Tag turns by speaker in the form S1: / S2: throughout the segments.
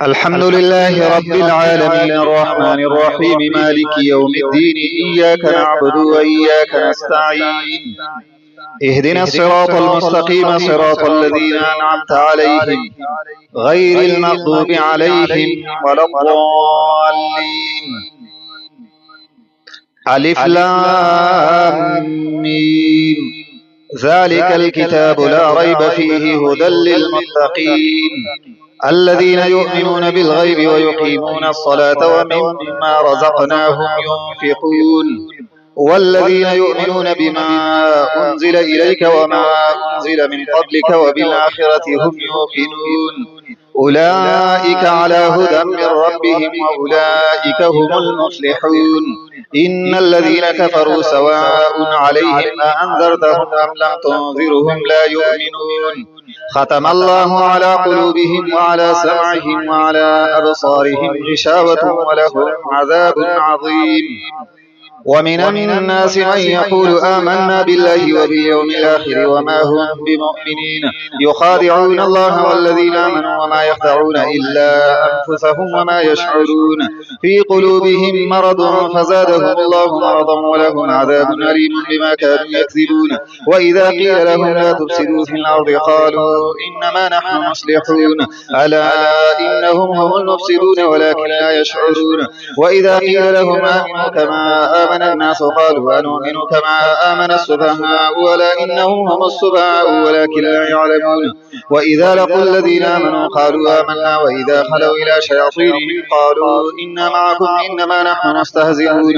S1: الحمد لله رب العالمين الرحمن الرحيم مالك يوم الدين إياك نعبد وإياك نستعين اهدنا الصراط المستقيم صراط الذين أنعمت عليهم غير المغضوب عليهم ولا الضالين. ألف لام ميم ذلك الكتاب لا ريب فيه هدى للمتقين الذين يؤمنون بالغيب ويقيمون الصلاة ومما رزقناهم ينفقون والذين يؤمنون بما أنزل إليك وما أنزل من قبلك وبالآخرة هم يوقنون أولئك على هدى من ربهم وأولئك هم المفلحون. إن الذين كفروا سواء عليهم أأنذرتهم أم لم تنذرهم لا يؤمنون ختم الله على قلوبهم وعلى سمعهم وعلى أبصارهم غشاوة ولهم عذاب عظيم. ومن الناس من يقول آمنا بالله وباليوم الآخر وما هم بمؤمنين يخادعون الله والذين آمنوا وما يخدعون إلا أنفسهم وما يشعرون في قلوبهم مرض فزادهم الله مرضا ولهم عذاب أليم بما كانوا يكذبون. وإذا قيل لهم لا تفسدوا في الأرض قالوا إنما نحن مصلحون ألا إنهم هم المفسدون ولكن لا يشعرون. وإذا قيل لهم آمنوا كما آمن الناس قالوا أنؤمن كما آمن السفهاء ألا إنهم هم السفهاء ولكن لا يعلمون. وإذا لقوا الذين آمنوا قالوا آمنا وإذا خلوا إلى شياطينهم قالوا إنا معكم إنما نحن مستهزئون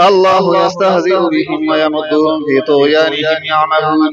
S1: الله يستهزئ بهم ويمدهم في طغيانهم يعمهون.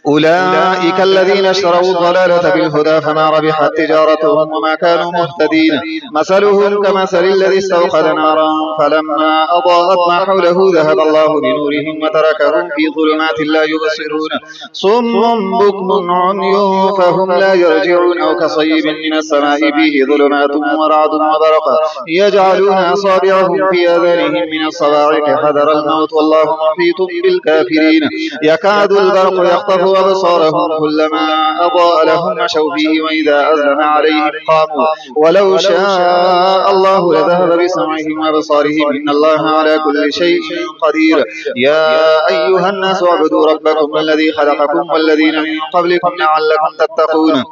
S1: أولئك الذين اشتروا الضلالة بالهدى فما ربحت تجارتهم وما كانوا مهتدين. مثلهم كمثل الذي استوقد نارا فلما أضاءت ما حوله ذهب الله بنورهم وتركهم في ظلمات لا يبصرون صم بكم عمي فهم لا يرجعون أو كصيب من السماء فيه ظلمات ورعد وبرق يجعلون أصابعهم في آذانهم من الصواعق حذر الموت والله محيط بالكافرين. يكاد البرق يخطف أبصارهم كلما أضاء لهم مشوا فيه وإذا أظلم عليهم قاموا ولو شاء الله لذهب بسمعهم وأبصارهم إن الله على كل شيء قدير. يا أيها الناس اعبدوا ربكم الذي خلقكم والذين من قبلكم لعلكم تتقون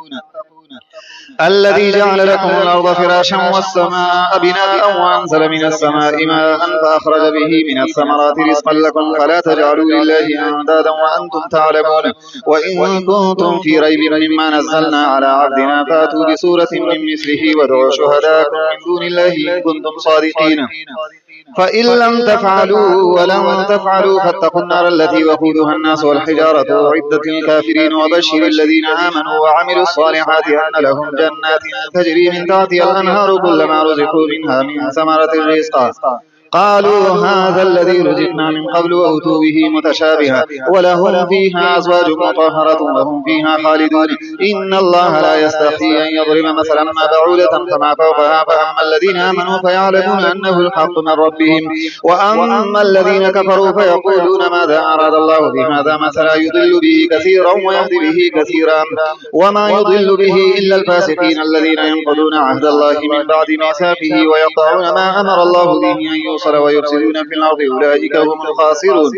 S1: الذي جعل لكم الأرض فراشا والسماء بناء وأنزل من السماء ماء فأخرج به من الثمرات رزقا لكم فلا تجعلوا لله أندادا وأنتم تعلمون. وإن كنتم في ريب مما نزلنا على عبدنا فأتوا بسورة من مثله وادعوا شهداءكم من دون الله إن كنتم صادقين فإن لم تفعلوا ولن تفعلوا فاتقوا النار التي وقودها الناس والحجارة أعدت للكافرين. وبشر الذين آمنوا وعملوا الصالحات أن لهم جنات تجري من تحتها الأنهار كلما رزقوا منها من ثمرة رزقا قالوا هذا الذي رزقنا من قبل وأتوا به متشابها ولهم فيها أزواج مطهرة وهم فيها خالدون. إن الله لا يستحيي أن يضرب مثلا ما بعودة فما فوقها فأما الذين آمنوا فيعلمون أنه الحق من ربهم وأما الذين كفروا فيقولون ماذا أراد الله بهذا مثلا يضل به كثيرا ويهدي به كثيرا وما يضل به إلا الفاسقين الذين ينقضون عهد الله من بعد ميثاقه ويقطعون ما أمر الله به أن ويفسدون في الأرض أولئك هم الخاسرون.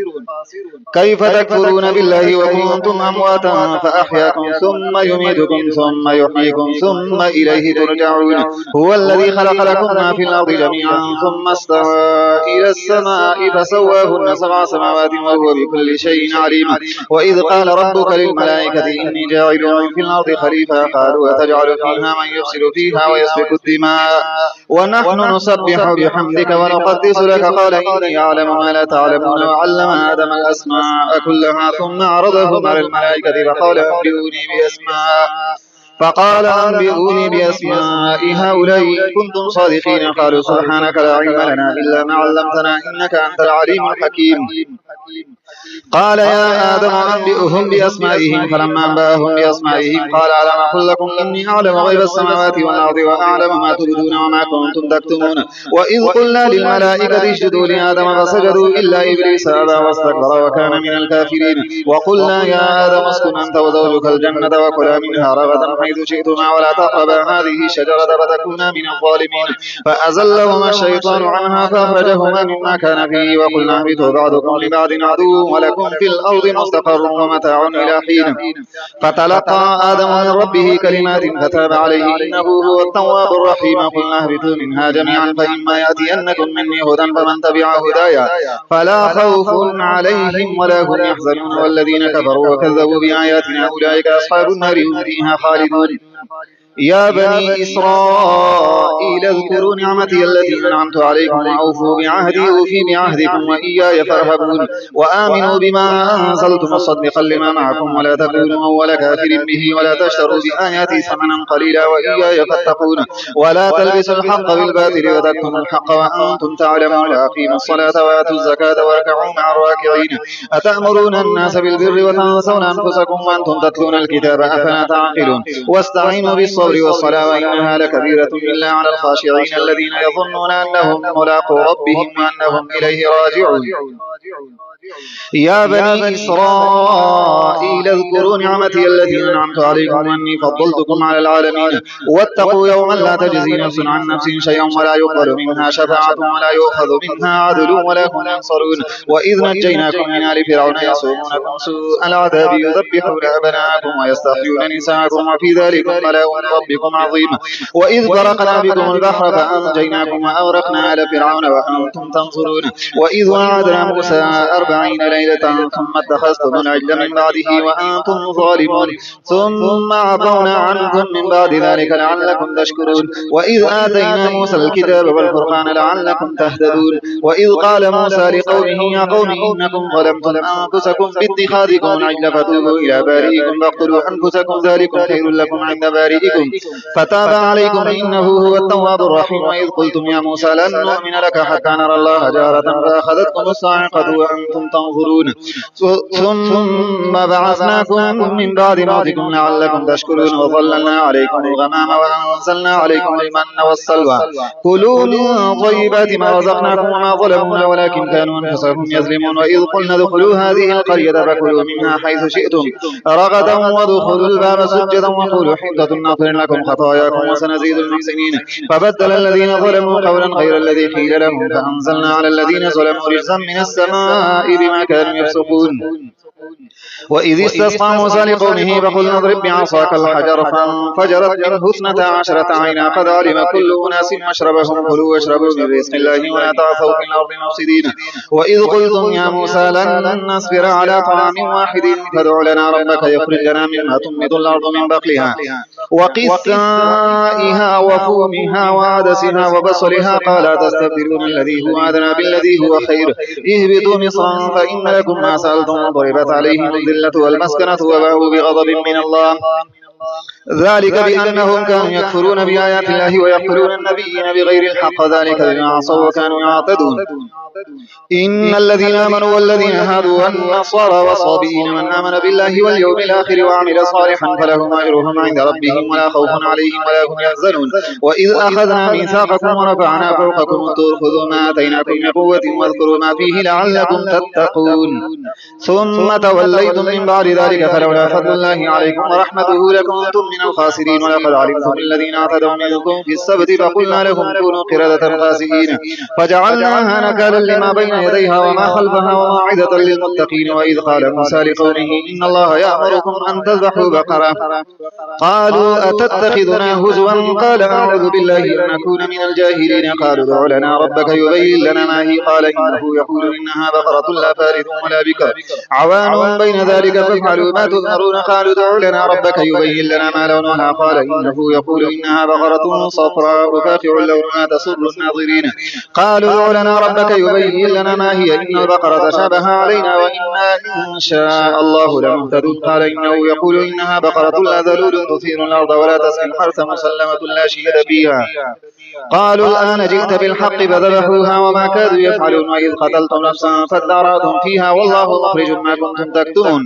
S1: كيف تكفرون بالله وكنتم أمواتا فأحياكم ثم يميتكم ثم يحييكم ثم إليه ترجعون. هو الذي خلق لكم ما في الأرض جميعا ثم استوى إلى السماء فسواهن 7 سماوات وهو بكل شيء عليم. وإذ قال ربك للملائكة إني جاعل في الأرض خليفة قالوا أتجعل فيها من يفسد فيها ويسفك الدماء ونحن نسبح بحمدك ونقدس لك قال إني أعلم ما لا تعلمون. وعلم آدم الأسماء كلها ثم عرضهم على الملائكة فقال أنبئوني بأسماء هؤلاء إن كنتم صادقين قالوا سبحانك لا علم لنا إلا ما علمتنا إنك أنت العليم الحكيم. قال يا آدم أنبئهم بأسمائهم فلما أنبأهم بأسمائهم قال ألم أقل لكم إني أعلم غيب السماوات والأرض وأعلم ما تبدون وما كنتم تكتمون وإذ قلنا للملائكة اسجدوا لآدم فسجدوا إلا إبليس أبى واستكبر وكان من الكافرين وقلنا يا آدم اسكن أنت وزوجك الجنة وكلا منها رغدا حيث شئتما ولا تقربا هذه الشجرة فتكونا من الظالمين فأزلهما الشيطان عنها فأخرجهما مما كان فيه وقلنا اهبطوا بعضكم لبعض عدو ولكم في الأرض مستقر ومتاع إلى حين فتلقى آدم من ربه كلمات فتاب عليه إنه هو التواب الرحيم قلنا اهبطوا منها جميعا فإما يأتينكم مني هدى فمن تبع هدايا فلا خوف عليهم ولا هم يحزنون والذين كفروا وكذبوا بآياتنا أولئك أصحاب النار هم فيها خالدون يا بني إسرائيل اذكروا نعمتي التي أنعمت عليكم وأوفوا بعهدي أوفي بعهدكم وإياي فارهبون وآمنوا بما أنزلت مصدقا لما معكم ولا تكونوا أول كافر به ولا تشتروا بآياتي ثمنا قليلا وإياي فاتقون ولا تلبسوا الحق بالباطل وتكتموا الحق وأنتم تعلمون أقيموا الصلاة وآتوا الزكاة واركعوا مع الراكعين أتأمرون الناس بالبر وتنسون أنفسكم وأنتم تتلون الكتاب أفلا تعقلون واستعينوا بالصبر والصلاة وإنها لكبيرة إلا على الخاشعين الذين يظنون أنهم ملاقو ربهم وأنهم إليه راجعون يا بني إسرائيل اذكروا نعمتي التي أنعمت عليكم وأني فضلتكم على العالمين واتقوا يوما لا تجزي نفس عن نفس شيئا ولا يقبل منها شفاعة ولا يؤخذ منها عدل ولا هم ينصرون وإذ نجيناكم من آل فرعون يسومونكم سوء العذاب يذبحون أبناءكم ويستحيون نساءكم وفي ذلك بلاء من ربكم عظيم وإذ غرقنا بكم البحر فأنجيناكم وأغرقنا آل فرعون وأنتم تنظرون وإذ وعدنا موسى 40 ليلة ثم اتخذتم العجل من بعده وأنتم ظالمون ثم عفونا عنكم من بعد ذلك لعلكم تشكرون وإذ آتينا موسى الكتاب والفرقان لعلكم تهتدون وإذ قال موسى لقومه يا قوم إنكم ظلمتم أنفسكم باتخاذكم العجل فتوبوا إلى بارئكم فاقتلوا أنفسكم ذلكم خير لكم عند بارئكم فتاب عليكم إنه هو التواب الرحيم وإذ قلتم يا موسى لن نؤمن لك حتى نرى الله جارة فأخذتكم الصاعقة وأنتم تنظرون ثم بعثناكم من بعد موتكم لعلكم تشكرون وظللنا عليكم الغمام وأنزلنا عليكم المن والسلوى كلوا من طيبات ما رزقناكم وما ظلمونا ولكن كانوا أنفسهم يظلمون وإذ قلنا ادخلوا هذه القرية فكلوا منها حيث شئتم رغدا وادخلوا الباب سجدا وقولوا حطة نغفر لكم خطاياكم وسنزيد المحسنين فبدل الذين ظلموا قولا غير الذي قيل لهم فأنزلنا على الذين ظلموا رجزا من السماء بما كانوا يفسقون وإذ استسقى موسى لقومه فقلنا اضرب بعصاك الحجر فانفجرت منه 12 عينا قد علم كل أناس مشربهم كلوا واشربوا من رزق الله ولا تعثوا في الأرض مفسدين وإذ قلتم يا موسى لن نصبر على طعام واحد فادع لنا ربك يخرج لنا مما تنبت الأرض من بقلها وقثائها وفومها وعدسها وبصلها قال تستبدلون الذي هو أدنى بالذي هو خير اهبطوا مصرا فإن لكم ما سألتم ضربت عليهم الذلة والمسكنة وباءوا بغضب من الله ذلك بأنهم كانوا يكفرون بآيات الله ويقتلون النبيين بغير الحق ذلك بما عصوا وكانوا يعتدون إن الذين آمنوا والذين هادوا والنصارى والصابئين من آمن بالله واليوم الآخر وعمل صالحا فلهم أجرهم عند ربهم ولا خوف عليهم ولا هم يحزنون وإذ أخذنا ميثاقكم ورفعنا فوقكم الطور خذوا ما آتيناكم بقوة واذكروا ما فيه لعلكم تتقون ثم توليتم من بعد ذلك فلولا فضل الله عليكم ورحمته لكنتم من الخاسرين ولقد علمتم الذين اعتدوا منكم في السبت فقلنا لهم كونوا قردة خاسئين فجعلناها نكالا لما بين يديها وما خلفها وموعظة للمتقين وإذ قال موسى لقومه إن الله يأمركم أن تذبحوا بقرة قالوا أتتخذنا هزوا قال أعوذ بالله أن نكون من الجاهلين قالوا ادع لنا ربك يبين لنا ما هي قال إنه يقول إنها بقرة لا فارض ولا بكر عوان بين ذلك فافعلوا ما تؤمرون قالوا ادع لنا ربك يبين لنا ما ما لونها قال إنه يقول إنها بقرة صفراء فاقع لونها تسر الناظرين قالوا ادع لنا ربك يبين لنا ما هي إن البقرة تشابه علينا وإنا إن شاء الله لمهتدون قال إنه يقول إنها بقرة لا ذلول تثير الأرض ولا تسقي الحرث مسلمة لا شيء فيها قالوا الآن جئت بالحق فذبحوها وما كادوا يفعلون وإذ قتلتم نفسا فادارأتم فيها والله مخرج ما كنتم تكتمون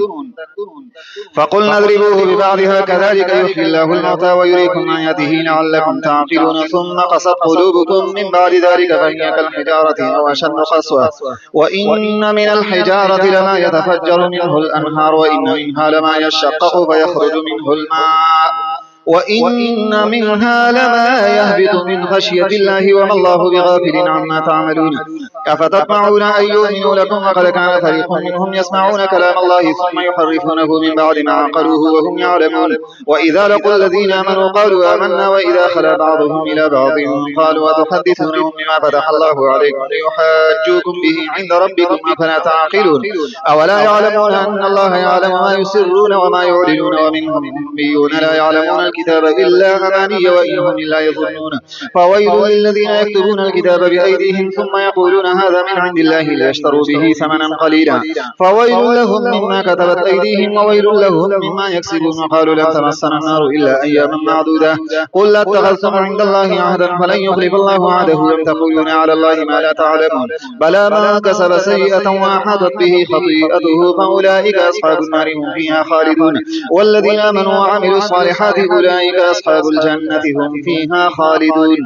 S1: فقلنا اضربوه ببعضها كذلك يحيي الله الموتى ويريكم آياته لعلكم تعقلون ثم قست قلوبكم من بعد ذلك فهي كالحجارة أو أشد قسوة وإن من الحجارة لما يتفجر منه الأنهار وإن منها لما يشقق فيخرج منه الماء وإن منها لما يهبط من خشية الله وما الله بغافل عما تعملون أفتطمعون أن يؤمنوا لكم وقد كان فريق منهم يسمعون كلام الله ثم يحرفونه من بعد ما عقلوه وهم يعلمون وإذا لقوا الذين آمنوا قالوا آمنا وإذا خلا بعضهم إلى بعض قالوا أتحدثونهم بما فتح الله عليكم ليحاجوكم به عند ربكم أفلا تعقلون أولا يعلمون أن الله يعلم ما يسرون وما يعلنون ومنهم أميون لا يعلمون الكتاب إلا أماني وإن هم إلا يظنون فويل للذين يكتبون الكتاب بأيديهم ثم يقولون هذا من عند الله ليشتروا به ثمنا قليلا فويل لهم مما كتبت أيديهم وويل لهم مما يكسبون وقالوا لن تمسنا النار إلا أياما معدودة قل لا اتخذتم عند الله عهدا فلن يخلف الله عهده أم تقولون على الله ما لا تعلمون بلى من كسب سيئة وأحاطت به خطيئته فأولئك أصحاب النار هم فيها خالدون والذين آمنوا وعملوا الصالحات أولئك أصحاب الجنة هم فيها خالدون